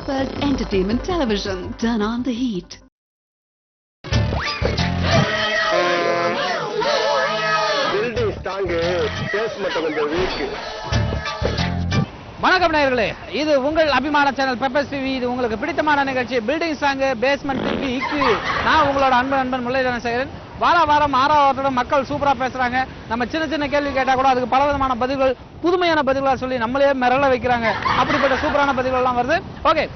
Peppers Entertainment Television. Turn on the heat. Building strong, basement கொஞ்சம் weak. வணக்கம் நேயர்களே, இது உங்கள் அபிமான சேனல் பெப்பர்ஸ் டிவி. இது உங்களுக்கு பிடித்தமான நிகழ்ச்சி பில்டிங் சாங் பேஸ்மெண்ட் வீக். நான் உங்களோட அன்பன் முல்லைதன சேகரன். வாரம் 6வது மக்கள் சூப்பரா பேசுறாங்க. நம்ம சின்ன கேள்வி கேட்டா கூட அதுக்கு பல விதமான பதில்கள், புதுமையான பதில்களா சொல்லி நம்மளே மிரள வைக்கிறாங்க. அப்படிப்பட்ட சூப்பரான பதில்கள் எல்லாம் வருது. ஓகே,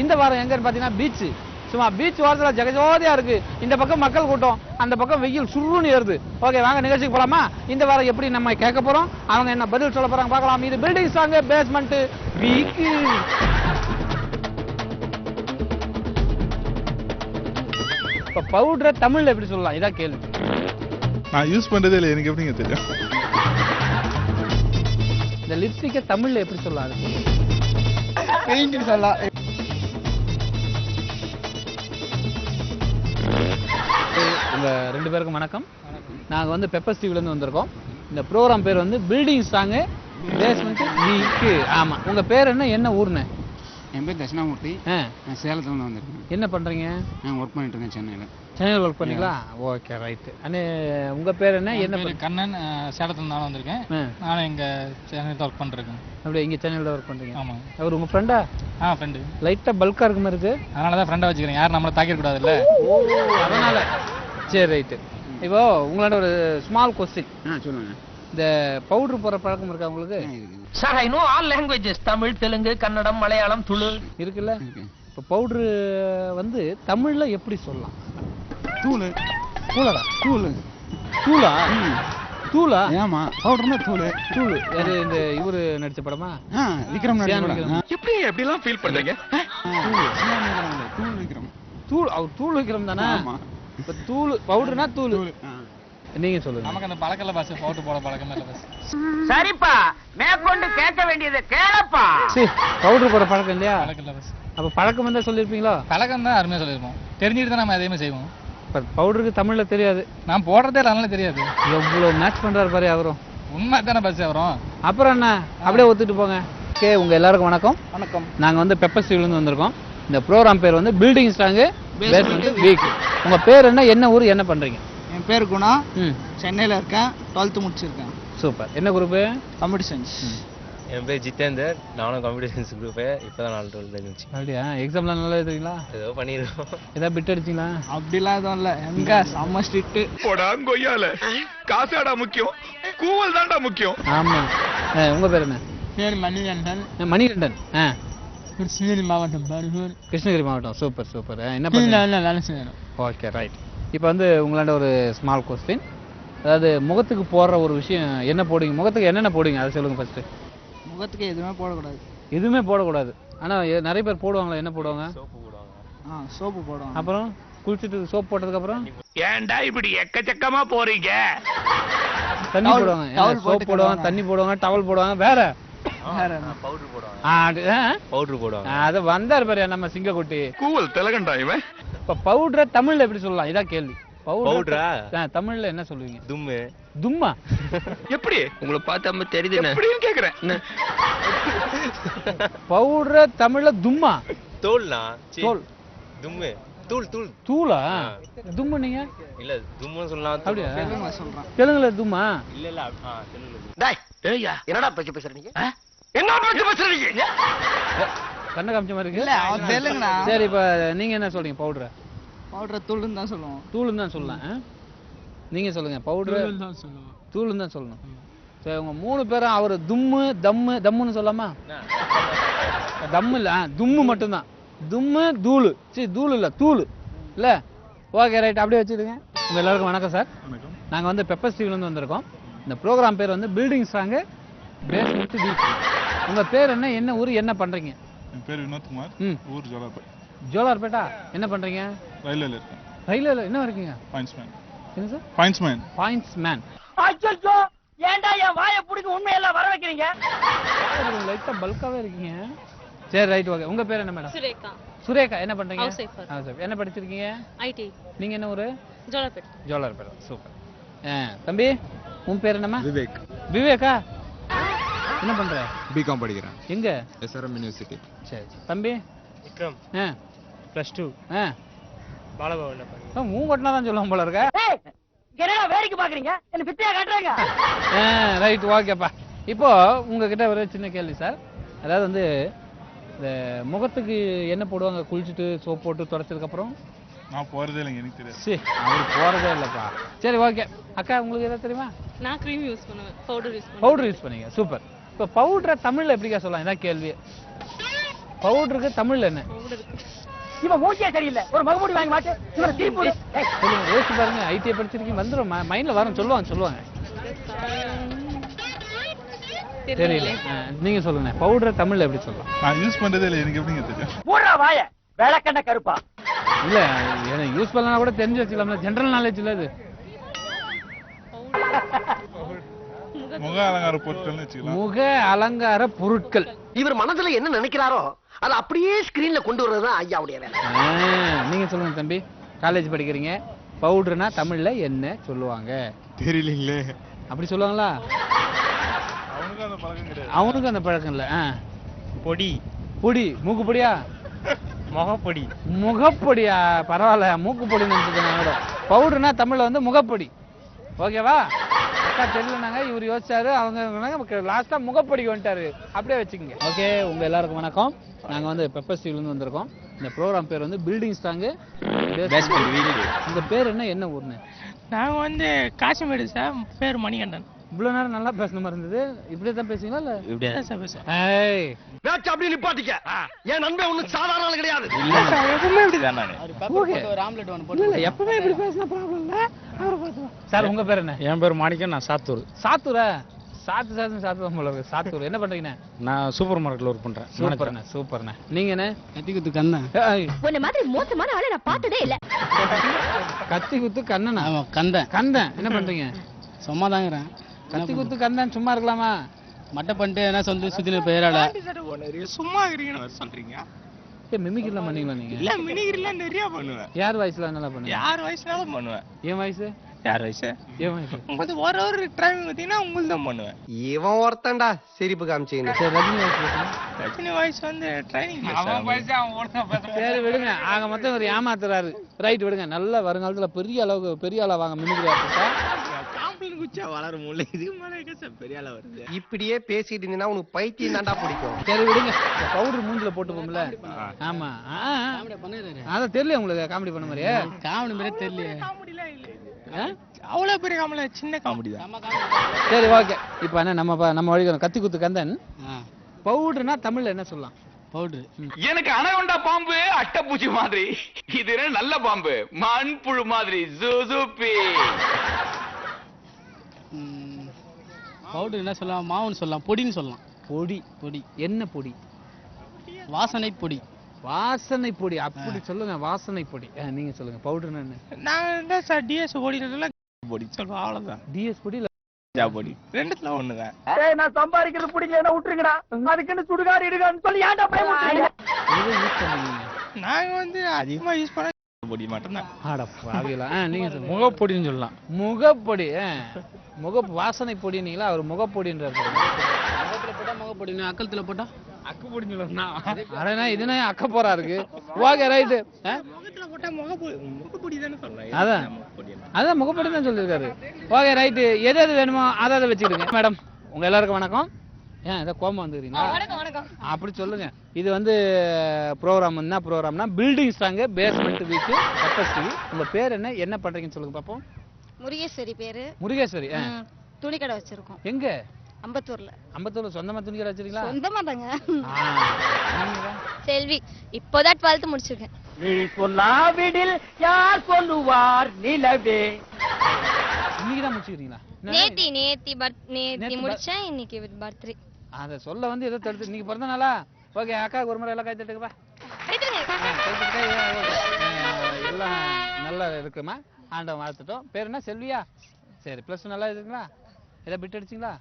இந்த வாரம் எங்கன்னு பாத்தீங்கன்னா பீச். சும்மா பீச் வாரத்துல ஜெகஜோதியா இருக்கு. இந்த பக்கம் மக்கள் கூட்டம், அந்த பக்கம் வெயில் சுருன்னு ஏறுது. ஓகே, வாங்க நிகழ்ச்சிக்கு போலாமா? இந்த வாரம் எப்படி நம்ம கேட்க போறோம், அவங்க என்ன பதில் சொல்ல போறாங்க பார்க்கலாம். இது பில்டிங் சாங் பேஸ்மெண்ட் வீக். இப்ப பவுடர் தமிழ்ல எப்படி சொல்லலாம், இதான் கேள்வி. நான் யூஸ் பண்றதே இல்லை, எனக்கு எப்படிங்க தெரியும்? இந்த லிப்ஸ்டிக்கை தமிழ்ல எப்படி சொல்லலாம்? பெயிண்ட் சொல்லலாம். உங்க ரெண்டு பேருக்கும் வணக்கம். நாங்க வந்து பெப்பர்ஸ் டிவில இருந்து வந்திருக்கோம். இந்த ப்ரோக்ராம் பேர் வந்து பில்டிங் சாங் பேஸ்மெண்ட் வீக். ஆமா, உங்க பேர் என்ன ஊர்னு? என் பேர் தட்சிணாமூர்த்தி. நான் சேலத்துல வந்திருக்கேன். என்ன பண்றீங்க? நான் ஒர்க் பண்ணிட்டு இருக்கேன் சென்னையில. சென்னையில் ஒர்க் பண்ணீங்களா? Okay, right. அண்ணே, உங்க பேர் என்ன? என்ன கண்ணன். சேலத்துல நான் வந்திருக்கேன். நானும் எங்க சென்னையில ஒர்க் பண்ணிருக்கேன். அப்படியே இங்க சென்னையில ஒர்க் பண்றீங்க? ஆமா. அவர் உங்க ஃப்ரெண்டா? ஃப்ரெண்டு. லைட்டா பல்கா இருக்க மாதிரி இருக்கு. அதனாலதான் ஃப்ரெண்டா வச்சுக்கிறேன், யாரும் நம்மள தாக்கிட கூடாதுல்ல. ஓ, அதனால. சரி, ரைட். இப்போ உங்களோட ஒரு ஸ்மால் கொஸ்டின். சொல்லுங்க. இந்த பவுடர் போற பழக்கம் இருக்கா உங்களுக்கு? Sir, I know all languages. Tamil, Telugu, Kannada, Malayalam, Tulu இருக்குல்ல. இப்போ பவுடர் வந்து தமிழ்ல எப்படி சொல்லலாம்? தூளு. தூளடா. தூளு. தூளா? தூளா? ஏமா பவுடர்னா தூளு. தூளு யாரு? இந்த இவரு நடிச்ச படமா? விக்ரம் நடிச்ச. எப்படி எல்லாம் ஃபீல் பண்றீங்க? தூள் விக்ரம். தூள், அவர் தூள் விக்ரம் தானே? இப்ப தூள் பவுடர்னா தூள். நீங்க சொல்லுங்க. நமக்கு அந்த பழக்கல பாஸ், பவுடர் போட பழக்கமே இல்ல பாஸ். சரிப்பா, மேற்கொண்டு கேட்க வேண்டியது கேளப்பா. சரி, பவுடர் போட பழக்கம் இல்லையா? பழக்கம் இல்ல பாஸ். அப்ப பழக்கம் வந்தா சொல்லிருப்பீங்களா? பழக்கம் தான் அருமையா சொல்லிருப்போம். தெரிஞ்சிட்டு தான் நம்ம எதையுமே செய்வோம். இப்ப பவுடருக்கு தமிழ்ல தெரியாது. நான் போடுறதே அதனால தெரியாது. எவ்வளவு மேட்ச் பண்றாரு பாரு அவரும். உண்மை தானே பாஸ் வரும். அப்புறம் என்ன, அப்படியே ஒத்துட்டு போங்க. ஓகே, உங்க எல்லாருக்கும் வணக்கம். வணக்கம். நாங்க வந்து பெப்பர்ஸ் டிவில இருந்து வந்திருக்கோம். இந்த ப்ரோக்ராம் பேர் வந்து பில்டிங் சாங் பேஸ்மெண்ட் வீக். உங்க பேர் என்ன ஊர், என்ன பண்றீங்க? என் பேர் குணா. சென்னையில இருக்கேன். 12th முடிச்சிருக்கேன். சூப்பர். என்ன குரூப்? Computer science. என் பேர் ஜித்தேந்தர். நானும் கம்ப்யூட்டர் சயின்ஸ் குரூப். இப்போதான் 4 12 இருந்துச்சு. அப்படியா? எக்ஸாம்லாம் நல்லா எழுதுறீங்களா? ஏதோ பண்ணிருக்கோம். ஏதாவது பிட் அடிச்சிங்களா? அப்படிலாம் எதுவும் இல்ல. எங்க செம்ம ஸ்ட்ரிக்ட். போடா கொய்யால. காசாடா முக்கியம், கூவல் தான்டா முக்கியம். ஆமா. உங்க பேர் என்ன? பேர் மணிகண்டன். மணிகண்டன். கிருஷ்ணகிரி மாவட்டம். கிருஷ்ணகிரி மாவட்டம். Super super. என்ன பண்ணீங்க? வேலை செய்யணும். Okay, right. இப்போ வந்து உங்களாண்ட ஒரு ஸ்மால் கொஸ்டின். அதாவது முகத்துக்கு போடுற ஒரு விஷயம் என்ன போடுவீங்க? முகத்துக்கு என்னென்ன போடுவீங்க அதை சொல்லுங்க ஃபர்ஸ்ட். முகத்துக்கு எதுவுமே போடக்கூடாது. எதுவுமே போடக்கூடாது. ஆனால் நிறைய பேர் போடுவாங்களா? என்ன போடுவாங்க? சோப்பு போடுவாங்க. சோப்பு போடுவாங்க. அப்புறம் குளிச்சுட்டு சோப் போட்டதுக்கு அப்புறம் ஏன்டா இப்படி எக்கச்சக்கமா போறீங்க? தண்ணி போடுவாங்க. சோப் போடுவாங்க, தண்ணி போடுவாங்க, டவல் போடுவாங்க. வேற பவுடர் போடுவாங்க. பவுடர் போடுவாங்க. அது வந்தார் பாரு நம்ம சிங்கக்குட்டி. கூவல் திலகண்டா இவன். இப்ப பவுடரை தமிழ்ல எப்படி சொல்லலாம், இதான் கேள்வி. பவுடரா தமிழ்ல என்ன சொல்லுவீங்க? தும்மு. தும்மா? எப்படி உங்களை பார்த்தா தெரியுது. எப்படின்னு கேக்குறேன். பவுடரை தமிழ்ல தும்மா. தோல்னா? தோல். தும்மு. தூள். தூள். தூளா? தும்மு நீங்க? இல்ல தும்முன்னு சொல்லலாம். அப்படியா? சொல்றேன். தெலுங்குல தும்மா? இல்ல தெலுங்குல. டேய், ஏய்யா, என்னடா பேச்சு பேசுறீங்க? என்ன பேச்சு பேசுறீங்க? கண்ண காமிச்ச மாதிரி இல்ல, அவன் இருக்கு. தெலுங்குனா. சரி, இப்ப நீங்க என்ன சொல்றீங்க? பவுடரை பவுடர் தூள்னு தான் சொல்லுவோம். தூள்னு தான் சொல்லலாம். நீங்க சொல்லுங்க. பவுடர் தான் சொல்லுவோம். தூள்னு தான் சொல்லணும். சரி, உங்க 3 பேரும் அவர் தும்மு தம்முன்னு சொல்லாமா? தம்மு இல்ல, தும்மு மட்டும்தான். தும்மு தூளு. சரி, தூள் இல்ல, தூள் இல்ல. Okay, right. அப்படியே வச்சுடுங்க. உங்க எல்லாருக்கும் வணக்கம் சார். நாங்க வந்து பெப்பர்ஸ் டிவில இருந்து வந்திருக்கோம். இந்த ப்ரோக்ராம் பேர் வந்து பில்டிங் சாங் பேஸ்மெண்ட் வீக். உங்க பேர் என்ன ஊர், என்ன பண்றீங்க? என் பேர் வினோத்குமார். ஊர் ஜோலார்பேட். ஜோலார்பேட்டா? என்ன பண்றீங்க? ரயில்வேல இருக்கேன். ரயில்வேல என்ன இருக்கீங்க? பாயிண்ட்ஸ்மேன். என்ன சார்? பாயிண்ட்ஸ்மேன். பாயிண்ட்ஸ்மேன். அச்சோ, ஏன்டா என் வாயை புடிங்க உண்மையெல்லாம் வர வைக்கிறீங்க? லைட்டா பல்காவே இருக்கீங்க. சரி, ரைட். ஓகே. உங்க பேர் என்ன மேடம்? சுரேகா. சுரேகா. என்ன பண்றீங்க? House wife. என்ன படிச்சிருக்கீங்க? ஐடி. நீங்க என்ன ஊரு? ஜோலார்பேட். ஜோலார்பேட். சூப்பர். தம்பி, உன் பேர் என்னம்மா? விவேக். விவேகா? என்ன பண்ற? பிகாம் படிக்கிறேன். எங்க? SRM university. சரி. தம்பி, விக்ரம் ஆ +2 ஆ பாலபவன்ல மூங்கொட்டினா தான் சொல்லுவோம் போல இருக்க. என்னடா வேடிக்கை பாக்குறீங்க என்ன பித்தையா காட்டுறாங்க ரைட் ஓகேப்பா. இப்போ உங்ககிட்ட ஒரு சின்ன கேள்வி சார். அதாவது வந்து இந்த முகத்துக்கு என்ன போடுவாங்க குளிச்சுட்டு சோப் போட்டு தொடச்சதுக்கப்புறம்? நான் போறதே இல்லைங்க, எனக்கு தெரியாது. சரி அவர் போகிறதே இல்லைப்பா. சரி ஓகே. அக்கா உங்களுக்கு எதாவது தெரியுமா? நான் க்ரீம் யூஸ் பண்ணுவேன், பவுடர் யூஸ் பண்ணுவேன். பவுடர் யூஸ் பண்ணீங்க, சூப்பர். இப்போ பவுடரை தமிழில் எப்படிக்கா சொல்லலாம்? இதான் கேள்வி. பவுடருக்கு தமிழில் என்ன? இவன் மூச்சியே சரியில்லை, ஒரு மகமூடி வாங்கி மாட்டு இவனை திருப்பி சொல்லுங்க, யோசிச்சு பாருங்க. ஐடிஐ படிச்சிருக்கீங்க, வந்துடும் மைண்டில் வரும். சொல்லுவாங்க. தெரியல. நீங்க சொல்லுங்க, பவுடரை தமிழ்ல எப்படி சொல்லலாம்? நான் யூஸ் பண்றதே இல்லை, எனக்கு எப்படிங்க தெரியும்? போடுறா வாய விளக்கண்ட கருப்பா. இல்ல எனக்கு யூஸ் பண்ணலாம் கூட தெரிஞ்சு வச்சுக்கலாம்ல, ஜெனரல் நாலேஜ் இல்ல இது. முக அலங்கார பொருட்கள்னு வச்சுக்கலாம். முக அலங்கார பொருட்கள். இவர் மனதுல என்ன நினைக்கிறாரோ அது அப்படியே ஸ்கிரீன்ல கொண்டு வர்றதுதான் ஐயாவுடைய வேலை. நீங்க சொல்லுங்க தம்பி, காலேஜ் படிக்கிறீங்க, பவுடர்னா தமிழ்ல என்ன சொல்லுவாங்க? தெரியலீங்களே. அப்படி சொல்லுவாங்களா? அவனுக்கு அந்த பழக்கம் கிடையாது. அவனுக்கு அந்த பழக்கம் இல்ல. பொடி பொடி, மூக்கு பொடியா? முகப்பொடி. முகப்பொடியா? பரவாயில்ல, மூக்கு பொடி நினைச்சது. பவுடர்னா தமிழ்ல வந்து முகப்பொடி. ஓகேவா? அக்கா தெரியலனாங்க, இவர் யோசிச்சாரு, அவங்க லாஸ்டா முகப்பொடிக்கு வந்துட்டாரு. அப்படியே வச்சுக்கோங்க. ஓகே, உங்க எல்லாருக்கும் வணக்கம். நாங்க வந்து பெப்பர் ஸ்டீவ்ல இருந்து வந்திருக்கோம். இந்த ப்ரோக்ராம் பேர் வந்து பில்டிங் ஸ்ட்ராங் பேஸ்மெண்ட் வீடு. இந்த பேர் என்ன ஊர்னு? நாங்க வந்து காசிமேடு சார், பேர் மணிகண்டன். இவ்வளவு நேரம் நல்லா பேசணும் மாதிரி இருந்தது. இப்படியே தான் பேசுவீங்களா இல்ல? இப்படியே தான் சார் பேசுவேன். ஏய், பேச்சு அப்படியே நிப்பாட்டிக்க. என் நண்பன் ஒண்ணும் சாதாரண ஆள் கிடையாது. இல்ல சார், எப்பவுமே இப்படிதான் நானு. ஒரு ஆம்லெட் ஒன்னு போட்டு. இல்ல எப்பவுமே இப்படி பேசினா ப்ராப்ளம் இல்ல. அவரை பார்த்துக்கலாம். சார் உங்க பேர் என்ன? என் பேர் மாணிக்கம், நான் சாத்தூர். சாத்தூரா? சாத்து போல இருக்கு. சாத்தூர். என்ன பண்றீங்கண்ணே? நான் சூப்பர் மார்க்கெட்ல ஒர்க் பண்றேன். சூப்பர்ண்ணே. நீங்க என்ன? கத்தி குத்து கண்ணா. உன்ன மாதிரி மோசமான ஆளை நான் பார்த்ததே இல்ல. கத்தி குத்து கண்ணனா? ஆமா, கந்தன். கந்தன். என்ன பண்றீங்க? சும்மா தாங்கிறேன். கத்தி குத்து கந்தன் சும்மா இருக்கலாமா? மட்டை பண்ணிட்டு என்ன சொந்த சுத்தின பெயரால சும்மா இருக்கீங்கன்னு சொல்றீங்க. மிமிக்ரிலாம் பண்ணீங்களா நீங்க? இல்ல மினிகிரிலாம் நிறைய பண்ணுவேன். யார் வயசுல நல்லா பண்ணுங்க? யார் வயசுனாலும் பண்ணுவேன். என் வயசு? யார் வயசு? என் வயசு. உங்களுக்கு ஒரு டைம் பார்த்தீங்கன்னா உங்களுக்கு தான் பண்ணுவேன். இவன் ஒருத்தன்டா சிரிப்பு காமிச்சீங்க. சரி, ரஜினி வயசு? ரஜினி வயசு வந்து ட்ரைனிங். சரி விடுங்க, ஆக மொத்தம் ஒரு ஏமாத்துறாரு. ரைட் விடுங்க. நல்ல வருங்காலத்துல பெரிய அளவு வாங்க மிமிக்ரி ஆர்டிஸ்டா. குச்சா வளரும் முல்லை, இதுக்கு மேல பெரிய ஆளா வருது. இப்படியே பேசிட்டு இருந்தீங்கன்னா உனக்கு பைத்தியம் தாண்டா பிடிக்கும். சரி விடுங்க. பவுடர் மூஞ்சில போட்டு போம்ல. ஆமா. அதான் தெரியல உங்களுக்கு காமெடி பண்ண மாதிரியே? காமெடி மாதிரியே தெரியல. அவ்வளவு பெரிய காமெடி, சின்ன காமெடி தான். சரி ஓகே. இப்போ என்ன நம்ம வழிக்கிறோம். கத்தி குத்து கந்தன். பவுடர்னா தமிழ்ல என்ன சொல்லலாம்? பவுடர். எனக்கு அனகொண்டா பாம்பு அட்டைப்பூச்சி மாதிரி, இது நல்ல பாம்பு மண்புழு மாதிரி ஜூசூப்பி. பவுடர் என்ன சொல்லலாம்? மாவுன்னு சொல்லலாம், பொடின்னு சொல்லலாம். பொடி. என்ன பொடி? வாசனை பொடி. வாசனை பொடி. அப்படி சொல்லுங்க, வாசனை பொடி. நீங்க சொல்லுங்க, பவுடர்னா என்ன? நான் என்ன சார் டிஎஸ் பொடியில பொடி சொல்றேன், அவ்வளவுதான். டிஎஸ் பொடி இல்ல பொடி, ரெண்டுத்துல ஒண்ணுதான். நான் சம்பாதிக்கிறது பிடிக்கலன்னா விட்டுருங்கடா. அதுக்குன்னு சுடுகாடு இடுகான்னு சொல்லி ஏன்டா போய் விட்டுறீங்க? எதை யூஸ் பண்ணுவீங்க? நாங்க வந்து அதிகமா யூஸ் பண்ண பொடி மட்டும்தான். ஆட பாவிகளா. நீங்க சொல்லுங்க. முகப்பொடின்னு சொல்லலாம். முகப்பொடி. வாசனை பொடினீங்களா? அவர் முகப்பொடின்றாரு. முகத்துல போட்டா முகப்பொடி, அக்கலத்துல போட்டா அக்கு பொடின்னு சொல்லலாம். அடனா இதுனா அக்க போறா இருக்கு. Okay right. முகத்துல போட்டா முகப்பொடி தானே சொல்றேன். அதான் முகப்பொடி தான் சொல்லியிருக்காரு. Okay right. எது வேணுமோ அதை வச்சுக்கிடுங்க. மேடம் உங்க எல்லாருக்கும் வணக்கம். ஏதோ கோமா வந்துக்கிறீங்களா? அப்படி சொல்லுங்க. இது வந்து ப்ரோக்ராம் என்ன ப்ரோக்ராம்னா building strong basement weak Peppers TV. உங்க பேர் என்ன பண்றீங்கன்னு சொல்லுங்க பாப்போம். முருகேஸ்வரி பேரு. முருகேஸ்வரி. துணி கடை வச்சிருக்கோம். எங்க? அம்பத்தூர்ல. அம்பத்தூர்ல சொந்தமா துணி கடை வச்சிருக்கீங்களா? சொந்தமா தாங்க. செல்வி இப்போதான் 12th முடிச்சிருக்கேன். நீ சொல்லாவிடில் யார் சொல்லுவார் நிலவே. இன்னைக்கு தான் முடிச்சிருக்கீங்களா? நேத்தி முடிச்சேன். இன்னைக்கு பர்த்டே. அத சொல்ல வந்து ஏதோ தடுத்து இன்னைக்கு பிறந்த நாளா? ஓகே அக்காவுக்கு ஒரு முறை எல்லாம் கை தட்டுங்கப்பா. எல்லாம் நல்லா இருக்குமா? ஆண்டவன் வாழ்த்துட்டோம். பேர் என்ன? செல்வியா? சரி, ப்ளஸ் நல்லா இருக்குங்களா? ஏதோ பிட் அடிச்சிங்களா?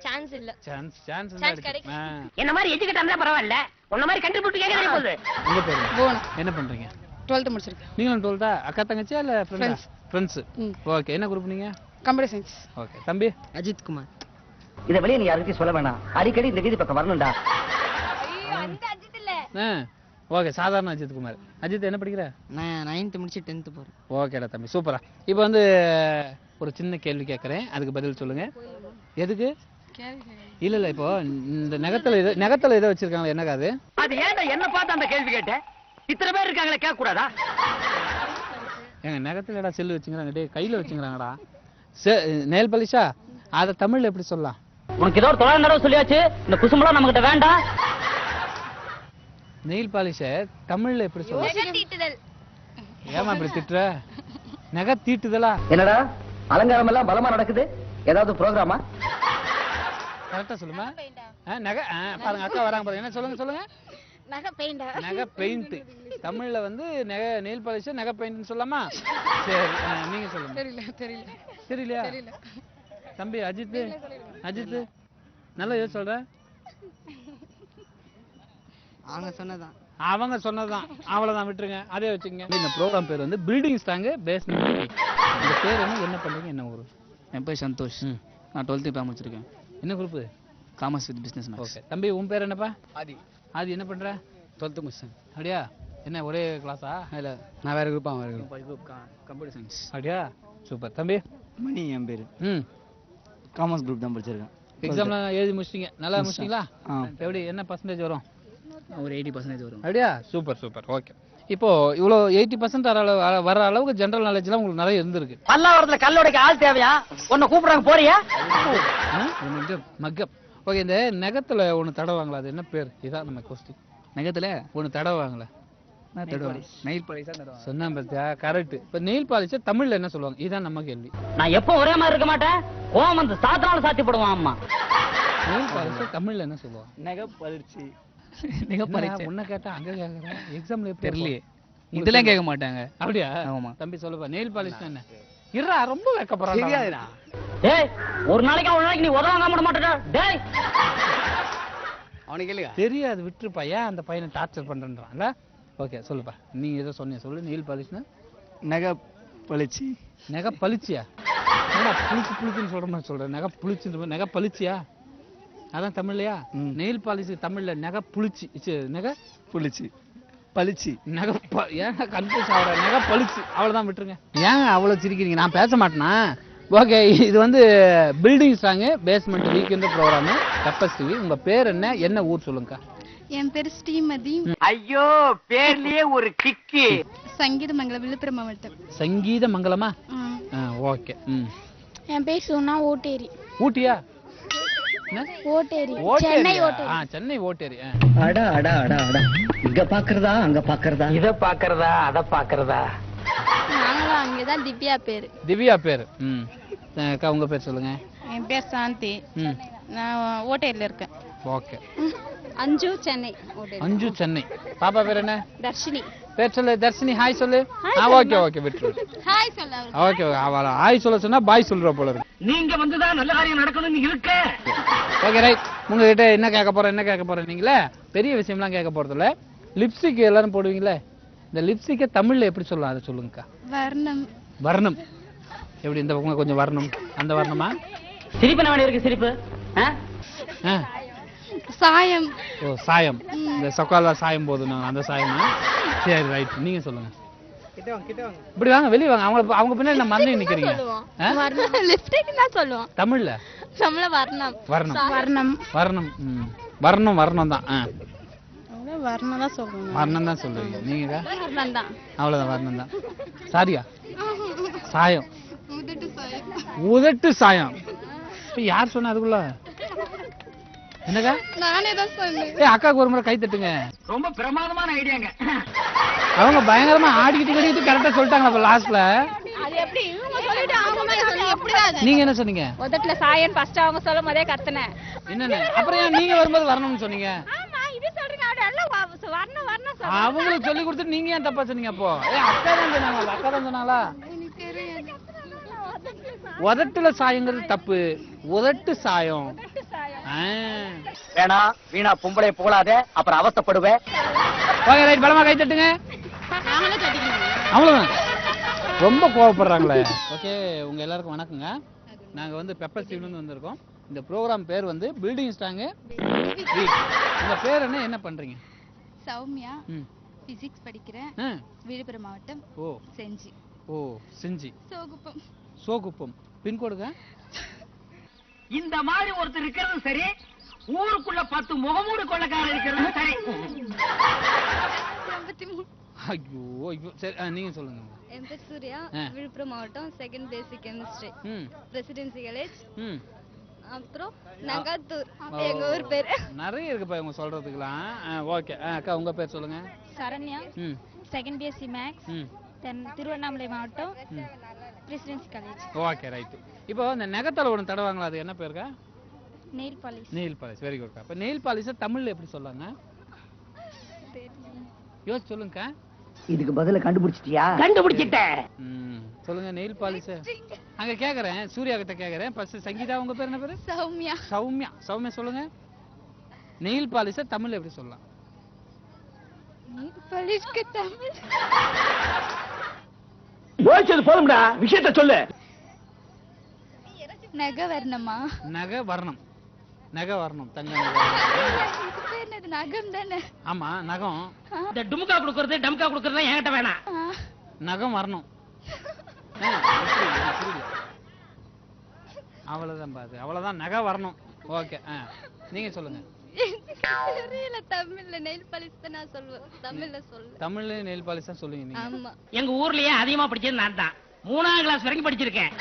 சான்ஸ் இல்ல. சான்ஸ் என்ன மாதிரி எஜுகேட் இருந்தா பரவாயில்ல, உன்ன மாதிரி கண்டுபிடிச்சு கேட்கவே போகுது. உங்க பேர் போனா என்ன பண்றீங்க? 12th முடிச்சிருக்கேன். நீங்களும் 12th? அக்கா தங்கச்சியா இல்ல ஃப்ரெண்ட்ஸ்? ஓகே. என்ன குரூப் நீங்க? Computer science. ஓகே. தம்பி அஜித் குமார். இத வெளிய நீ யாருக்கிட்டையும் சொல்ல வேணாம். அடிக்கடி இந்த வீதி பக்கம் வரணும்டா. ஐயோ அந்த அஜித் இல்ல. ஓகே, சாதாரண அஜித் குமார். அஜித் என்ன படிக்கிற? நான் 9th முடிச்சு 10th போறேன். ஓகேடா தம்பி, சூப்பரா. இப்போ வந்து ஒரு சின்ன கேள்வி கேட்குறேன், அதுக்கு பதில் சொல்லுங்க. எதுக்கு? இல்ல இப்போ இந்த நகத்துல ஏதோ வச்சிருக்காங்க, என்னக்கா அது? அது ஏன்டா என்ன பார்த்து அந்த கேள்வி கேட்டேன்? இத்தனை பேர் இருக்காங்களே, கேட்க கூடாதா? எங்க நகத்துல செல்லு வச்சுக்கிறாங்க, டே கையில வச்சுக்கிறாங்கடா. நெயில் பாலிஷா, அத தமிழ்ல எப்படி சொல்லலாம்? உனக்கு ஏதோ ஒரு 900 தடவை சொல்லியாச்சு, இந்த குசும்பலாம் நம்ம கிட்ட வேண்டாம். நெயில் பாலிஷ தமிழ்ல எப்படி சொல்லலாம்? நகை தீட்டுதல். ஏமா இப்படி திட்டுற? நகை தீட்டுதலா? என்னடா அலங்காரம் எல்லாம் பலமா நடக்குது, ஏதாவது ப்ரோகிராமா? கரெக்டா சொல்லுமா? நகை பாருங்க, அக்கா வராங்க பாருங்க. என்ன சொல்லுங்க? நகை பெயிண்டா? நகை பெயிண்ட். தமிழ்ல வந்து நெயில் பாலிஷ் நகை பெயிண்ட்னு சொல்லலாமா? சரி, நீங்க சொல்லுங்க. தெரியலையா? தம்பி அஜித் நல்லா யோசிச்சு சொல்ற. அவங்க சொன்னதுதான், அவ்வளவுதான், விட்டுருங்க, அதே வச்சுக்கங்க. இந்த ப்ரோக்ராம் பேர் வந்து பில்டிங் ஸ்ட்ராங் பேஸ்மெண்ட். இந்த பேர் என்ன பண்றீங்க, என்ன ஊரு? என் பேர் சந்தோஷ். நான் 12th இப்போ முடிச்சிருக்கேன். என்ன group? Commerce with business maths. Okay தம்பி, உன் பேர் என்னப்பா? ஆதி. என்ன பண்ற? 12th முடிச்சேன். அப்படியா? என்ன ஒரே கிளாஸா? இல்ல, நான் வேற குரூப், அவன் வேற குரூப். Computer science. அப்படியா? சூப்பர் தம்பி. மணி என் பேரு. காமர்ஸ் குரூப் தான் படிச்சிருக்கேன். எக்ஸாம்லாம் எழுதி முடிச்சிட்டீங்க? நல்லா முடிச்சிட்டீங்களா? எப்படி என்ன பர்சன்டேஜ் வரும்? ஒரு 80% வரும். அப்படியா? சூப்பர். ஓகே. இப்போ இவ்வளோ 80% வர அளவுக்கு ஜெனரல் நாலேஜ்லாம் உங்களுக்கு நிறைய இருந்திருக்கு. பல்லாவரத்துல கல்லோடைக்கு ஆள் தேவையா? உன்னை கூப்பிடுறாங்க, போறியா? மக்கப். ஓகே, இந்த நகத்துல ஒன்று தடவாங்களா, அது என்ன பேர்? இதான் நம்ம கொஸ்டின். நகத்துல ஒன்று தடவாங்களா? நெயில் பாலிஷா தருவாங்க. சொன்னா பார்த்தியா? கரெக்ட். இப்போ நெயில் பாலிஷ் தமிழ்ல என்ன சொல்லுவாங்க? இதான் நம்ம கேள்வி. நான் எப்போ ஒரே மாதிரி இருக்க மாட்டேன், கோவம் வந்து சாத்தினாலும் சாத்தி போடுவான் அம்மா. நெயில் பாலிஷ் தமிழ்ல என்ன சொல்லுவாங்க? நகை பளிச்சு. உன்ன கேட்டா அங்க கேக்குறேன், எக்ஸாம்ல எப்படி தெரியலையே, இதெல்லாம் கேட்க மாட்டாங்க. அப்படியா? ஆமா தம்பி சொல்லுப்பா, நெயில் பாலிஷ் என்ன? இருடா, ரொம்ப வெக்கப்படுறான். டேய், ஒரு நாளைக்கு நீ உதவாங்க விட மாட்டடா. டேய், அவனுக்கு கேளுங்க. தெரியாது, விட்டுருப்பா. ஏன் அந்த பையனை டார்ச்சர் பண்றேன்றான்ல? ஓகே சொல்லுப்பா, நீங்க ஏதோ சொன்னீங்க, சொல்லு. நெயில் பாலிஷ்னா நகை பளிச்சு. நகை பளிச்சியா? என்னடா புளிச்சுன்னு சொல்ற மாதிரி சொல்றேன். நகை புளிச்சுன்ற நகை பளிச்சியா? அதான் தமிழ்லையா? நெயில் பாலிஷ் தமிழ்ல நகை புளிச்சு. நகை புளிச்சு பளிச்சு. நகை ஏன் கன்ஃபியூஸ் ஆகுற? நகை பளிச்சு, அவ்வளவுதான், விட்டுருங்க. ஏன் அவ்வளவு சிரிக்கிறீங்க? நான் பேச மாட்டேனா? ஓகே, இது வந்து பில்டிங் ஸ்ட்ராங் பேஸ்மெண்ட் வீக்ன்ற ப்ரோக்ராம் பெப்பர்ஸ் டிவி. உங்க பேர் என்ன ஊர் சொல்லுங்கக்கா? என் பேர் ஸ்ரீமதி. ஐயோ, பேர்லயே ஒரு கிக்கு. சங்கீதமங்கலம், விழுப்புரம் மாவட்டம். சங்கீதமங்கலமா? ஓகே. என் பேர் சுனா ஓட்டேரி. ஊட்டியா? ஓட்டேரி, சென்னை ஓட்டேரி. சென்னை ஓட்டேரி. அடா அடா அடா அடா, இங்க பாக்குறதா அங்க பாக்குறதா, இத பாக்குறதா அத பாக்குறதா. நாங்களும் அங்கதான். திவ்யா பேரு. திவ்யா பேரு. அக்கா உங்க பேர் சொல்லுங்க. என் பேர் சாந்தி. நான் ஓட்டேரியில இருக்கேன். ஓகே. அஞ்சு, சென்னை. அஞ்சு, சென்னை. பாப்பா பேர் என்ன? தர்ஷினி. பேர் சொல்லு. தர்ஷினி, ஹாய் சொல்லு. ஓகே விட்டுரு. ஹாய் சொல்ல. ஓகே, அவள ஹாய் சொல்ல சொன்னா பாய் சொல்ற போல இருக்கு. நீங்க வந்துதான் நல்ல காரியம் நடக்கணும்னு இருக்கு. Okay right. உங்ககிட்ட என்ன கேட்க போறேன் நீங்களே பெரிய விஷயம்லாம் கேட்க போறது இல்ல. லிப்ஸ்டிக் எல்லாரும் போடுவீங்களே, இந்த லிப்ஸ்டிக்கை தமிழ்ல எப்படி சொல்லலாம், அதை சொல்லுங்கக்கா. வர்ணம். வர்ணம் எப்படி? இந்த பக்கம் கொஞ்சம் வர்ணம், அந்த வர்ணமா? சிரிப்பு என்ன இருக்கு? சிரிப்பு சாயம். ஓ, சாயம். இந்த சொக்கால சாயம் போதும், அந்த சாயமா? சரி ரைட், நீங்க சொல்லுங்க. இப்படி வாங்க, வெளியே வாங்க. அவங்க பின்னாடி நம்ம மறந்து நிக்கிறீங்க. லிப்ஸ்டிக் தான் சொல்லுவோம் தமிழ்ல. வர்ணம். வர்ணம் தான். வர்ணம் தான் சொல்லுவோம். வர்ணம் தான் சொல்றீங்க நீங்க? வர்ணம் தான். அவ்வளவுதான், வர்ணம் தான். சாரியா? சாயம். உதட்டு சாயம். யார் சொன்னா அதுக்குள்ள? என்னக்கா? நானே தான் சொன்னேன். அக்காவுக்கு ஒரு முறை கை தட்டுங்க. ரொம்ப பிரமாதமான ஐடியாங்க. அவங்க பயங்கரமா ஆடிக்கிட்டு கரெக்டா சொல்லிட்டாங்க லாஸ்ட்ல. அது எப்படி இவங்க சொல்லிட்டு அவங்க மேல சொல்லி எப்படிடா? நீங்க என்ன சொன்னீங்க? முதல்ல சாயன் ஃபர்ஸ்ட் அவங்க சொல்லும் போதே கத்துனேன். என்னன்னு? அப்புறம் ஏன் நீங்க வரும்போது வரணும்னு சொன்னீங்க? ஆமா, இது சொல்றீங்க. அவட எல்லாம் வர்ணம் சொல்றாங்க. அவங்களுக்கு சொல்லி கொடுத்துட்டு நீங்க ஏன் தப்பா சொன்னீங்க அப்போ? அக்கா தான் சொன்னாங்களா? உதட்டுல சாயங்கிறது தப்பு. உதட்டு சாயம். வேணா வீணா பொம்பளை புகழாத, அப்புறம் அவசப்படுவேன். ஓகே ரைட், பலமா கை தட்டுங்க. அவ்வளவுதான். ரொம்ப கோவப்படுறாங்களே. ஓகே, உங்க எல்லாருக்கும் வணக்கங்க. நாங்க வந்து பெப்பர் டிவில இருந்து வந்திருக்கோம். இந்த ப்ரோக்ராம் பேர் வந்து பில்டிங் ஸ்ட்ராங் வீக். இந்த பேர் என்ன பண்றீங்க? சௌமியா. பிசிக்ஸ் படிக்கிறேன். விழுப்புரம் மாவட்டம். செஞ்சி. செஞ்சி. சோகுப்பம். சோகுப்பம். பின்கோடுங்க. இந்த மாதிரி ஒருத்தர் இருக்கிறது சரி, ஊருக்குள்ள 10 முகமூடு கொள்ளக்காரர் இருக்கிறது சரி. 83. ஐயோ ஐயோ சரி நீங்க சொல்லுங்க. என் பேர் சூர்யா, விழுப்புரம் மாவட்டம், செகண்ட் பேசிக் கெமிஸ்ட்ரி, பிரசிடென்சி காலேஜ். அப்புறம் நங்காத்தூர் எங்க ஊர் பேர். நிறைய இருக்குப்பா இவங்க சொல்றதுக்குலாம். ஓகே அக்கா உங்க பேர் சொல்லுங்க. Saranya, second BSc maths, Tiruvannamalai மாவட்டம், பிரசிடென்சி காலேஜ். Okay right. இப்போ இந்த நகத்தால ஒன்று தடவாங்களா, அது என்ன பேருக்கா? Nail polish. Nail polish, very good. அப்போ நெயில் பாலிஷை தமிழ்ல எப்படி சொல்லாங்க? யோசிச்சு சொல்லுங்க. இதுக்கு பதில கண்டுபிடிச்சிட்டியா? கண்டுபிடிச்சிட்டேன். சொல்லுங்க நெயில் பாலிஷ். அங்க கேக்குறேன், சூர்யா கிட்ட கேக்குறேன். ஃபர்ஸ்ட் சங்கீதா உங்க பேர் என்ன பேரு? சௌமியா. சௌமியா. சௌமியா சொல்லுங்க, நெயில் பாலிஷை தமிழ்ல எப்படி சொல்லலாம்? நெயில் பாலிஷ்க்கு தமிழ் யோசிச்சது போதும்டா, விஷயத்தை சொல்லு. நகவர்ணமா? நகவர்ணம். நகவர்ணம் தங்க நகம் தானே? ஆமா நகம். இந்த டுமுக்கா குடுக்கறது டம்கா குடுக்கறது என்கிட்ட வேணாம். நகம் வரணும். அவ்வளவுதான் பாது, அவ்வளவுதான் நகை வரணும். ஓகே நீங்க சொல்லுங்க. தெரியல, தமிழ்ல நெயில் பாலிஷ் தான் நான் சொல்லுவேன். தமிழ்ல சொல்லு. தமிழ்ல நெயில் பாலிஷ் தான் சொல்லுங்க நீங்க. ஆமா. எங்க ஊர்லயே அதிகமா படிச்சது நான் தான். 3ஆம் கிளாஸ் வரைக்கும் படிச்சிருக்கேன்.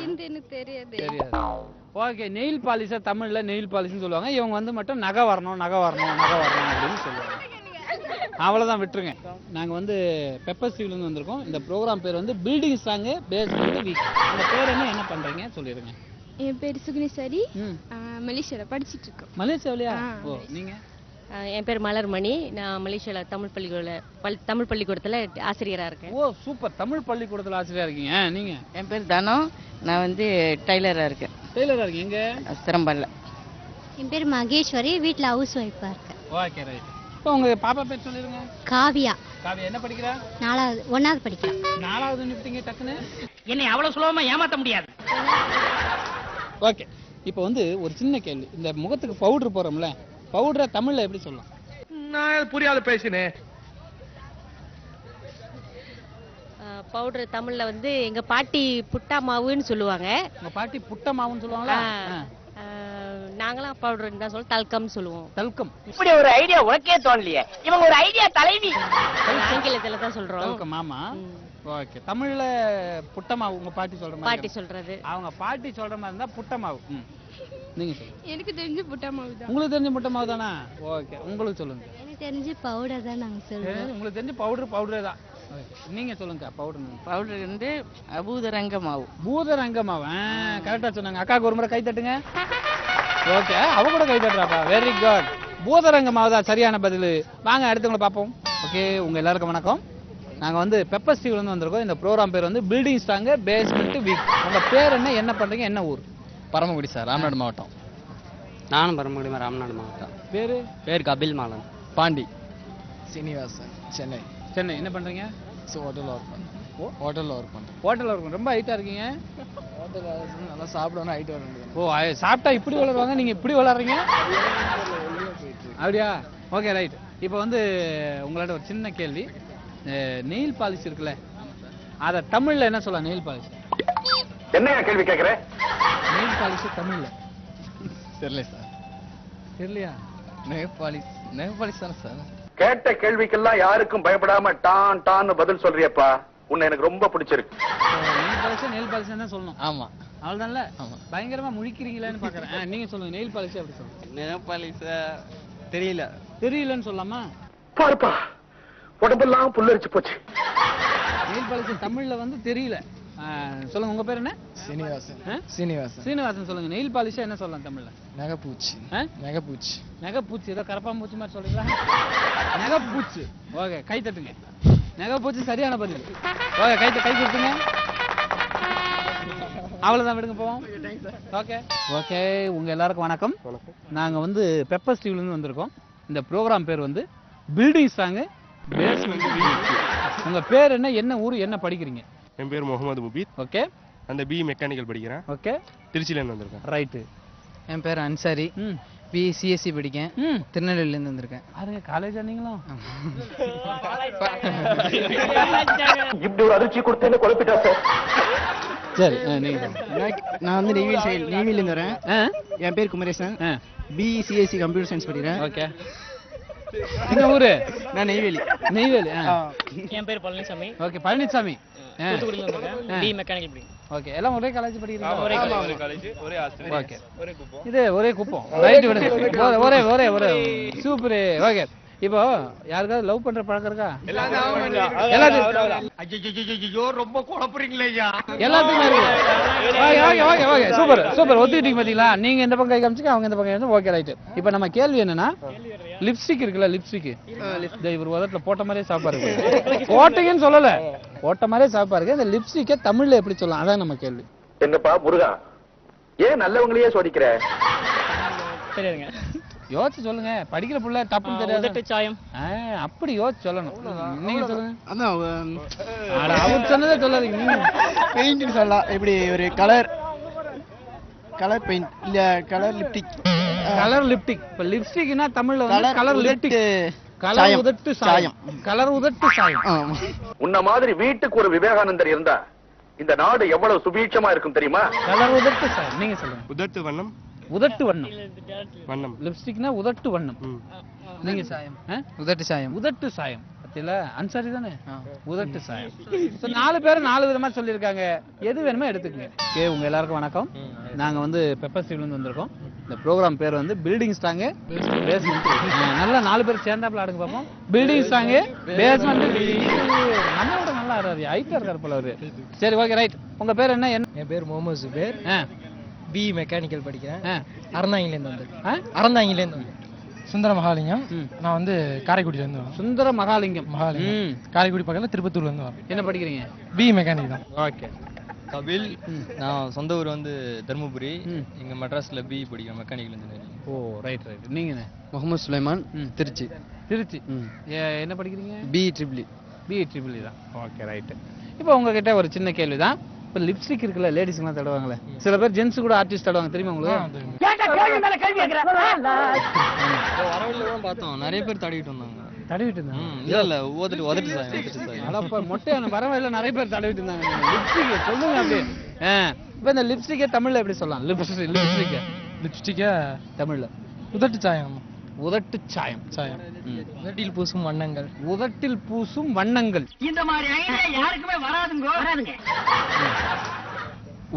இந்த எனக்கு தெரியாது. ஓகே நெயில் பாலிஷ தமிழ்ல நெயில் பாலிஷ்னு சொல்லுவாங்க. இவங்க வந்து மட்டும் நகை வரணும் நகை வரணும் நகை வரணும் அப்படின்னு சொல்லுவாங்க. அவ்வளவுதான், விட்டுருங்க. நாங்க வந்து பெப்பர் ஸ்டீவ்ல இருந்து வந்திருக்கோம். இந்த ப்ரோக்ராம் பேர் வந்து பில்டிங் சாங் பேஸ்மெண்ட் வீக். இந்த பேர் என்ன பண்றீங்க சொல்லிருங்க. என் பேர் சுகுணேஸ்வரி, மலேசியால படிச்சிட்டு இருக்கோம். மலேசியாவிலயா? ஓ நீங்க? என் பேர் மலர்மணி, நான் மலேசியால தமிழ் பள்ளிக்கூடத்துல ஆசிரியரா இருக்கேன். ஓ சூப்பர், தமிழ் பள்ளிக்கூடத்துல ஆசிரியரா இருக்கீங்க. நீங்க? என் பேர் தனம், நான் வந்து டெய்லரா இருக்கேன். டெய்லரா இருக்கீங்க? எங்க? சிரம்பல்ல. என் பேர் மகேஸ்வரி, வீட்ல ஹவுஸ் ஒய்ஃபா இருக்கேன். Okay right. இப்போ உங்க பாப்பா பேர் சொல்லிருங்க. காவியா. காவியா என்ன படிக்கிறா? 1வது படிக்கிறா. 4வது நிப்பீங்க டக்குன்னு? என்னை அவ்வளவு சுலபமா ஏமாத்த முடியாது. ஓகே இப்போ வந்து ஒரு சின்ன கேள்வி. இந்த முகத்துக்கு பவுடர் போறோம்ல, பவுடரை தமிழ்ல எப்படி சொல்லலாம்? நான் புரியாத பேசினேன். பவுடர் தமிழ்ல வந்து எங்க பாட்டி புட்டா மாவுன்னு சொல்லுவாங்க. உங்க பாட்டி புட்ட மாவுன்னு சொல்லுவாங்களா? நாங்களாம் பவுடர் தான் சொல்லுவோம், தல்கம் சொல்லுவோம். தல்கம். இப்படி ஒரு ஐடியா உனக்கே தோணலையே. இவங்க ஒரு ஐடியா தலைவி. ஆங்கிலத்துல தான் சொல்றோம். தல்கம் ஆமா. ஓகே தமிழ்ல புட்ட மாவு உங்க பாட்டி சொல்ற மாதிரி. பாட்டி சொல்றது. அவங்க பாட்டி சொல்ற மாதிரி இருந்தா புட்ட மாவு. நீங்க சொல்லுங்க. எனக்கு தெரிஞ்ச புட்ட மாவு தான். உங்களுக்கு தெரிஞ்ச புட்ட மாவு தானா? ஓகே உங்களுக்கு சொல்லுங்க. எனக்கு தெரிஞ்ச பவுடர் தான் நாங்க சொல்றோம். உங்களுக்கு தெரிஞ்ச பவுடரே தான். நீங்க சொல்லுங்க. பவுடர் வந்து பூதரங்க மாவு. பூதரங்க மாவு கரெக்டா சொன்னாங்க. அக்காக்கு ஒரு முறை கை தட்டுங்க. ஓகே அவ கூட கை தட்டுறாப்பா, வெரி குட். பூதரங்க மாவு தான் சரியான பதில். வாங்க அடுத்தவங்களை பார்ப்போம். ஓகே உங்க எல்லாருக்கும் வணக்கம். நாங்க வந்து பெப்பர் ஸ்டீவ்ல இருந்து வந்திருக்கோம். இந்த ப்ரோக்ராம் பேர் வந்து பில்டிங் சாங் பேஸ்மெண்ட் வீக். உங்க பேர் என்ன பண்றீங்க, என்ன ஊர்? பரமக்குடி சார், ராமநாடு மாவட்டம். நானும் பரமக்குடி, ராமநாடு மாவட்டம். பேர் கபில் மாலன். பாண்டி. சீனிவாசன், சென்னை. சென்னை. என்ன பண்றீங்க? ஹோட்டலில் ஒர்க் பண்ணுறேன். ஹோட்டலில் ஒர்க் பண்ணுறேன். ஹோட்டலில் ஒர்க். ரொம்ப ஹைட்டா இருக்கீங்க. ஹோட்டலில் நல்லா சாப்பிடணும், ஹைட் வர முடியும். ஓ சாப்பிட்டா இப்படி வளருவாங்க, நீங்க இப்படி வளர்றீங்க அப்படியா? Okay right. இப்போ வந்து உங்களோட ஒரு சின்ன கேள்வி. நெயில் பாலிஷ் இருக்குல்ல, அத தமிழ்ல என்ன சொல்லலாம்? நெயில் பாலிஷ் என்ன கேள்வி கேக்குற? நெயில் பாலிஷ் தமிழ்ல தெரியல சார். தெரியலையா? நெயில் பாலிஷ் தானே சார். கேட்ட கேள்விக்கெல்லாம் யாருக்கும் பயப்படாம டான் டான்னு பதில் சொல்றியப்பா, உன்னை எனக்கு ரொம்ப பிடிச்சிருக்கு. நெயில் பாலிஷ் தான் சொல்லணும். ஆமா அவ்வளவுதான்ல. பயங்கரமா முழிக்கிறீங்களான்னு பாக்குறேன். நீங்க சொல்லுங்க நெயில் பாலிஷ் எப்படி சொல்லுங்க? நெயில் பாலிஷ் தெரியலன்னு சொல்லாமா? பாருப்பா உடம்பெல்லாம் புல்லரிச்சு போச்சு. நெயில் பாலிஷ் தமிழ்ல வந்து தெரியல. சொல்லுங்க உங்க பேர் என்ன? சீனிவாசன். சீனிவாசன் சொல்லுங்க. நெயில் பாலிஷ் என்ன சொல்லலாம் தமிழ்ல? நகைப்பூச்சி. நகைப்பூச்சி. ஏதோ கரப்பாம்பூச்சி மாதிரி சொல்றீங்களா? நகைப்பூச்சி. ஓகே கை தட்டுங்க. நகைப்பூச்சி சரியான பதில். ஓகே கை தட்டுங்க. அவ்வளவுதான், விடுங்க போவோம். ஓகே உங்க எல்லாருக்கும் வணக்கம். நாங்க வந்து பெப்பர் ஸ்டீவ்ல இருந்து வந்திருக்கோம். இந்த ப்ரோக்ராம் பேர் வந்து பில்டிங் சாங் பேஸ்மெண்ட் வீக். உங்க பேர் என்ன ஊர், என்ன படிக்கிறீங்க? என் பேர் முகமது முபீத். ஓகே. அந்த பி மெக்கானிக்கல் படிக்கிறேன். ஓகே. திருச்சியில இருந்து வந்திருக்கேன். ரைட்டு. என் பேர் அன்சாரி, பிசிஎஸ்சி படிக்கேன். திருநெல்வேலியிலேருந்து வந்திருக்கேன். பாருங்க காலேஜா நீங்களும்? இப்படி ஒரு அதிர்ச்சி கொடுத்தேன்னு குழப்பிட்டா சார். சரி நீங்க. நான் வந்து நெய்வேலியிலேருந்து வரேன். என் பேர் குமரேசன். பிசிஎஸ்சி கம்ப்யூட்டர் சயின்ஸ் படிக்கிறேன். ஓகே. என்ன ஊரு? நான் நெய்வேலி. நெய்வேலி. என் பேர் பழனிசாமி. ஓகே பழனிசாமி. தூத்துக்குடியில வந்திருக்கேன். பி மெக்கானிக்கல் படிக்கிறேன். ஓகே எல்லாம் ஒரே காலேஜ் படிக்கிறீங்க? ஒரே காலேஜ் ஒரே ஆசிரியர். ஓகே இது ஒரே குப்பம். ரைட் விடுங்க. ஒரே ஒரே ஒரே சூப்பர். ஓகே இப்போ யாருக்காவது லவ் பண்ற பழக்கம் இருக்கா? ஐயோ ரொம்ப குழப்பறீங்களே ஐயா. எல்லாத்துக்குமே இருக்கு. Okay okay okay super super. ஒத்துக்கிட்டீங்க பாத்தீங்களா? நீங்க இந்த பக்கம் கை காமிச்சுக்க, அவங்க இந்த பக்கம் காமிச்சு. Okay right. இப்போ நம்ம கேள்வி என்னன்னா, லிப்ஸ்டிக் இருக்குல்ல, லிப்ஸ்டிக் இவர் உதட்டுல போட்ட மாதிரியே சாப்பாரு. போட்டீங்கன்னு சொல்லல, போட்ட மாதிரியே சாப்பாரு. இந்த லிப்ஸ்டிக்கை தமிழ்ல எப்படி சொல்லலாம், அதான் நம்ம கேள்வி. என்னப்பா முருகா, ஏன் நல்லவங்களையே சோதிக்கிற? தெரியாதுங்க. யோசிச்சு சொல்லுங்க. படிக்கிற புள்ள டப்புன்னு தெரியாது. உதட்டு சாயம். அப்படி யோசிச்சு சொல்லணும். நீங்க சொல்லுங்க. அதான் அவர் சொன்னதே சொல்லாதீங்க. நீங்க பெயிண்ட் சொல்லலாம். இப்படி ஒரு கலர் பெயிண்ட் இல்ல கலர் லிப்டிக். Colour lipstick. இப்ப லிப்ஸ்டிக்னா தமிழ்ல வந்து கலர் லிப்டிக். கலர் உதட்டு சாயம். கலர் உதட்டு சாயம். உன்ன மாதிரி வீட்டுக்கு ஒரு விவேகானந்தர் இருந்தா இந்த நாடு எவ்வளவு சுபீட்சமா இருக்கும் தெரியுமா? கலர் உதட்டு சாயம். நீங்க சொல்லுங்க. உதட்டு வண்ணம். உதட்டு வண்ணம். வண்ணம். லிப்ஸ்டிக்னா உதட்டு வண்ணம். நீங்க சாயம். உதட்டு சாயம். உதட்டு சாயம். பத்தில அன்சாரி தானே? உதட்டு சாயம். சோ 4 பேர் 4 விதமா சொல்லிருக்காங்க. எது வேணுமோ எடுத்துக்கங்க. ஓகே உங்க எல்லாருக்கும் வணக்கம். நாங்க வந்து பெப்பர் ஸ்டீவ்ல இருந்து வந்திருக்கோம். இந்த ப்ரோகிராம் பேர் வந்து பில்டிங் ஸ்ட்ராங் பேஸ்மென்ட். நல்லா 4 பேர் சேர்ந்தாப்ல ஆடுங்க பாப்போம். Building strong basement. நம்மளோட நல்லா ஆடுறாரு. ஹைட்டா இருக்காரு போல அவரு. சரி ஓகே ரைட். உங்க பேர் என்ன? என் பேர் முகமது சுபேர். பி மெக்கானிக்கல் படிக்கிறேன். அறந்தாங்கிலேருந்து வந்திருக்கேன். அறந்தாங்கிலேருந்து சுந்தர மகாலிங்கம். நான் வந்து காரைக்குடியிலேருந்து வரேன். சுந்தர மகாலிங்கம். காரைக்குடி பக்கத்தில் திருப்பத்தூர்லேருந்து வரேன். என்ன படிக்கிறீங்க? பி மெக்கானிக் தான். ஓகே. கபில். நான் சொந்த ஊர் வந்து தர்மபுரி. இங்க மெட்ராஸ்ல பி படிக்கிறேன், mechanical engineering. Oh right right. நீங்க? முகமது சுலைமான். திருச்சி. திருச்சி. என்ன படிக்கிறீங்க? B triple. பி ட்ரிபிள் தான். Okay right. இப்போ உங்ககிட்ட ஒரு சின்ன கேள்வி தான். இப்போ லிப்ஸ்டிக் இருக்குல்ல, லேடிஸ்லாம் தடவாங்களே, சில பேர் ஜென்ஸ் கூட ஆர்டிஸ்ட் தடவாங்க, தெரியுமா உங்களுக்கு? வரவழில கூட பார்த்தோம், நிறைய பேர் தடவிட்டு வந்தாங்க. தடவிட்டு இருந்தாங்க? இல்ல உதட்டு சாயம். அடப்பா மொட்டையான வரவழில நிறைய பேர் தடவிட்டு இருந்தாங்க. லிப்ஸ்டிக் சொல்லுங்க அப்படியே. இப்போ இந்த லிப்ஸ்டிக்கை தமிழ்ல எப்படி சொல்லலாம்? லிப்ஸ்டிக்கை தமிழ்ல உதட்டு சாயம். உதட்டு சாயம். சாயம். உதட்டில் பூசும் வண்ணங்கள். உதட்டில் பூசும் வண்ணங்கள். இந்த மாதிரி ஐடியா யாருக்குமே வராதுங்க.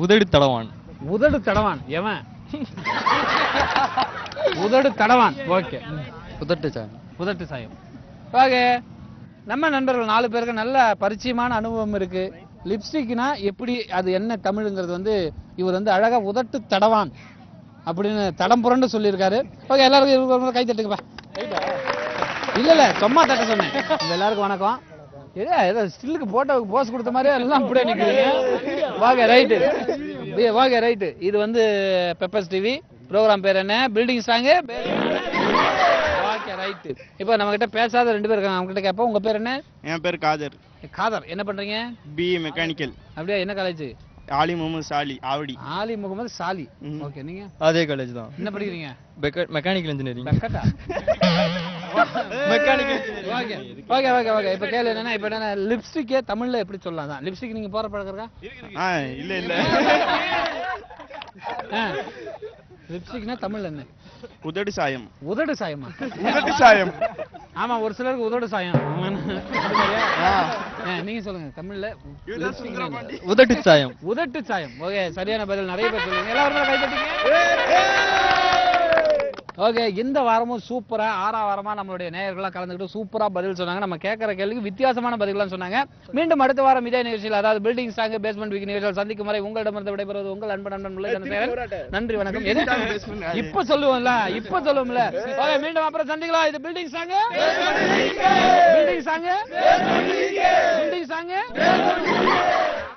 உதடு தடவான். உதடு தடவான் எவன்? உதடு தடவான். ஓகே. உதட்டு சாயம். உதட்டு சாயம். ஓகே. நம்ம நண்பர்கள் 4 பேருக்கு நல்ல பரிச்சயமான அனுபவம் இருக்கு. லிப்ஸ்டிக்னா எப்படி, அது என்ன தமிழுங்கிறது வந்து இவர் வந்து அழகா உதட்டு தடவான் அப்படின்னு தடம் புரண்டு சொல்லியிருக்காரு. ஓகே எல்லாருக்கும் கை தட்டுங்கப்பா. இல்ல சும்மா தட்ட சொன்னேன். எல்லாருக்கும் வணக்கம். ஏதோ ஸ்டில்லுக்கு போட்டோவுக்கு போஸ் கொடுத்த மாதிரி எல்லாம் அப்படியே நிற்கிறீங்க. வாங்க ரைட்டு. வாங்க ரைட்டு. இது வந்து பெப்பர்ஸ் டிவி. ப்ரோக்ராம் பேர் என்ன? Building strong. Okay right. இப்போ நம்ம கிட்ட பேசாத 2 பேர் இருக்காங்க, அவங்க கிட்ட கேட்போம். உங்க பேர் என்ன? என் பேர் காதர். காதர். என்ன பண்றீங்க? B mechanical. அப்படியே என்ன காலேஜ்? ஆலி முகமது சாலி ஆவடி. ஆலி முகமது சாலி. ஓகே. நீங்க? அதே காலேஜ் தான். என்ன படிக்கிறீங்க? Mechanical engineering. மெக்கட்டா? Mechanical. Okay okay okay okay. இப்போ கேளு என்னன்னா, இப்போ என்ன லிப்ஸ்டிக்கே தமிழ்ல எப்படி சொல்லலாம்? தான் லிப்ஸ்டிக் நீங்க போற பழக்கம் இருக்கா? இல்ல லிப்ஸ்டிக்னா தமிழ்ல என்ன? உதடு சாயம். உதடு சாயமா? உதடு சாயம். ஆமா ஒரு சிலருக்கு உதடு சாயம். நீங்க சொல்லுங்க தமிழ்ல. உதட்டு சாயம். உதட்டு சாயம். ஓகே சரியான பதில். நிறைய பேர் சொல்லுங்க. எல்லாரும் கை தட்டுங்க. ஓகே. இந்த வாரமும் சூப்பரா 6ஆம் வாரமா நம்மளுடைய நேயர்கள்லாம் கலந்துக்கிட்டு சூப்பரா பதில் சொன்னாங்க. நம்ம கேட்கற கேள்விக்கு வித்தியாசமான பதில்கள்லாம் சொன்னாங்க. மீண்டும் அடுத்த வாரம் இதே நிகழ்ச்சியில், அதாவது பில்டிங் ஸ்ட்ராங் பேஸ்மெண்ட் வீக் நிகழ்ச்சியில் சந்திக்கும் வரை உங்களிடமிருந்து விடைபெறுவது உங்கள் அன்பன் முல்லைதனசேகரன். நன்றி வணக்கம். இப்ப சொல்லுவோம்ல, இப்ப சொல்லுவோம்ல. ஓகே மீண்டும் அப்புறம் சந்திக்கலாம். இது building strong. Building strong. Building strong.